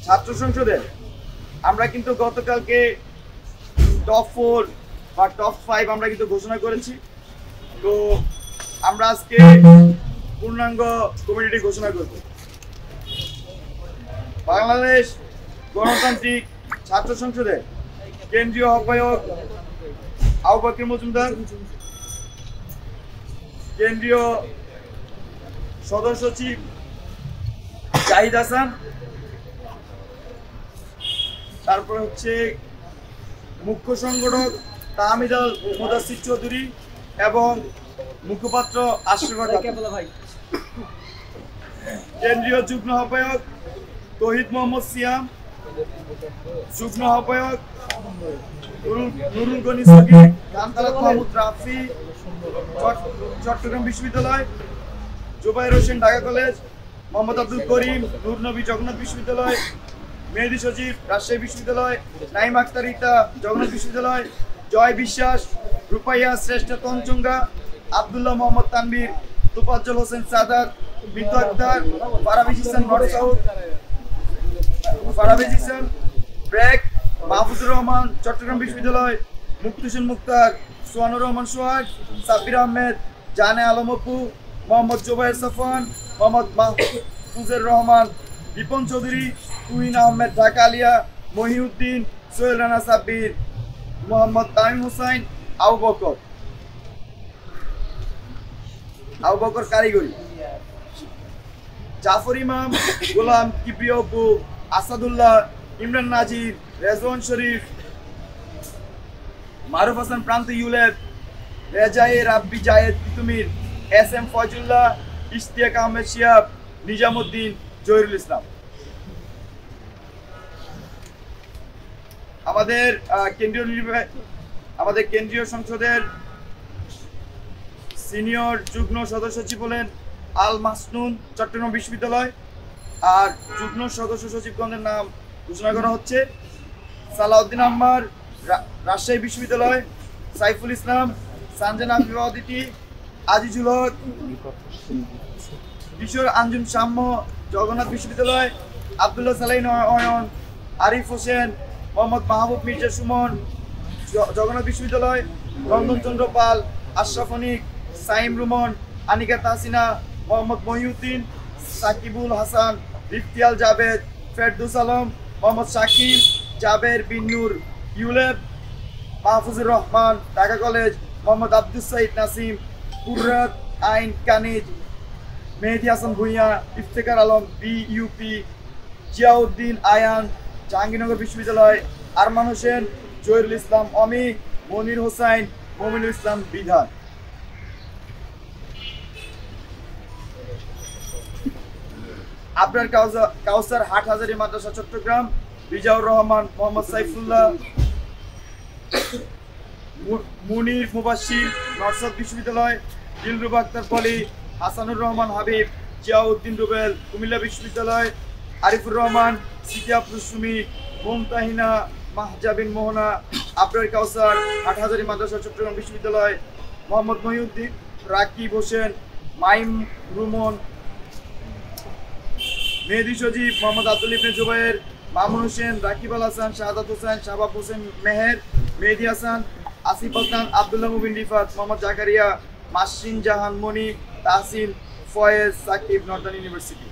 ছাত্র সংসদের আমরা কিন্তু গতকালকে টপ 4 বা টপ 5 আমরা কিন্তু ঘোষণা করেছি। তো আমরা আজকে পূর্ণাঙ্গ কমিটি ঘোষণা করব। বাংলাদেশ গণতান্ত্রিক ছাত্র সংসদের কেন্দ্রীয় আহ্বায়ক আবু বকর মজুমদার, কেন্দ্রীয় সদস্য সচিব জাহিদ হাসান, তারপর হচ্ছে মুখ্য সংগঠক তাহমিদ আল মুদাসির চৌধুরী এবং মুখপাত্র আশরাফ ভাই, কেন্দ্রীয় যুগ্ম আহ্বায়ক তৌহিদ মোহাম্মদ সিয়াম, যুগ্ম আহ্বায়ক নুরুল গনি সগীর, কামতালাত মাহমুদ রাফি চট্টগ্রাম বিশ্ববিদ্যালয়, জুবাইর হোসেন ঢাকা কলেজ, মোহাম্মদ আব্দুল করিম নূর নবী জগন্নাথ বিশ্ববিদ্যালয়, মেহেদী সজীব রাজশাহী বিশ্ববিদ্যালয়, নাইম আক্তার ইতা জগন্নাথ বিশ্ববিদ্যালয়, জয় বিশ্বাস রূপাইয়া শ্রেষ্ঠ তঞ্চঙ্গা, আব্দুল্লাহ মোহাম্মদ তানভীর, তুফাজ্জল হোসেন সাদাত, মিতু আক্তার, ফারাবিজ ইহসান নর্থ সাউথ, ফারাবিজ ইহসান ব্র্যাক, মাহফুজুর রহমান চট্টগ্রাম বিশ্ববিদ্যালয়, মুক্তাসিন মুক্তার, সোহানুর রহমান সোহাগ, সাব্বির আহমেদ, জানে আলম অপু, মোহাম্মদ জুবাইর সাফওয়ান, মোহাম্মদ মাহফুজুর রহমান, রিপন চৌধুরী, তুহিন আহমেদ ঢাকা আলিয়া, মহিউদ্দিন, সোহেল রানা সাব্বির, মোহাম্মদ তামিম হোসাইন, আবু বকর কারিগরি, জাফর ইমাম, গোলাম কিবরিয়া অপু, আসাদুল্লাহ, ইমরান নাজির, রেজওয়ান শরীফ, মারুফ হাসান প্রান্ত ইউলেব, রেজায়ে রাব্বি জায়েদ তিতুমির, এস এম ফয়জুল্লাহ, ইশতিয়াক আহমেদ শিহাব, নিজামুদ্দিন, জহিরুল ইসলাম। আমাদের কেন্দ্রীয় সংসদের সিনিয়র যুগ্ম সদস্য সচিব হলেন আল মাসনুন চট্টগ্রাম বিশ্ববিদ্যালয়, আর যুগ্ম সদস্য সচিবগণের নাম ঘোষণা করা হচ্ছে সালাউদ্দিন আহমার রাজশাহী বিশ্ববিদ্যালয়, সাইফুল ইসলাম সানজানা বিবাদিতি, আজিজুল হক কিশোর আঞ্জুম সাম্য জগন্নাথ বিশ্ববিদ্যালয়, আবদুল্লাহ সালাইন অয়ন, আরিফ হোসেন, মোহাম্মদ মাহবুব মির্জা সুমন জগন্নাথ বিশ্ববিদ্যালয়, রঞ্জনচন্দ্র পাল, আশরাফ অনিক, সাইম রুমন, আনিকা তাহসিনা, মোহাম্মদ মহিউদ্দিন, সাকিবুল হাসান, ইফতিয়াল জাবেদ, ফেরদৌস আলম, মোহাম্মদ শাকিল, জাবের বিন নূর ইউলেব, মাহফুজুর রহমান ঢাকা কলেজ, মোহাম্মদ আব্দুস সাইদ নাসিম, কুররাত আইন কানিজ, মেহেদী হাসান ভুঁইয়া, ইফতেখার আলম বিইউপি, জিয়াউদ্দিন আয়ান জাহাঙ্গীরনগর বিশ্ববিদ্যালয়, আরমান হোসেন, জহিরুল ইসলাম অমি, মনির হোসাইন, মমিনুল ইসলাম বিধান। আবরার কাউসার হাটহাজারী মাদ্রাসা চট্টগ্রাম, রিজাউর রহমান, মোহাম্মদ সাইফুল্লাহ, মুনির মুবাশির নর্থ সাউথ বিশ্ববিদ্যালয়, দিলরুবা আক্তার পলি, হাসানুর রহমান হাবিব, জিয়াউদ্দিন রুবেল কুমিল্লা বিশ্ববিদ্যালয়, আরিফুর রহমান, সিটি আব্দুল সুমি, মুমতাহিনা মাহজাবিন মোহনা, আবরার কাউসার হাটহাজারী মাদ্রাসা চট্টগ্রাম বিশ্ববিদ্যালয়, মোহাম্মদ মহিউদ্দিন, রাকিব হোসেন, মাইম রুমন, মেহেদী সজীব, মোহাম্মদ আব্দুল ইবনে জুবাইর, মামুন হোসেন, রাকিব আল হাসান, শাহাদাত হোসেন, শাহবাব হোসেন মেহের, মেহেদী হাসান, আসিফ হাসান, আব্দুল্লাহ মুবিন রিফাত, মোহাম্মদ জাকারিয়া, মাসরিন জাহান মনি, তাহসিন, ফয়েজ, সাকিব, নর্দার্ন ইউনিভার্সিটি।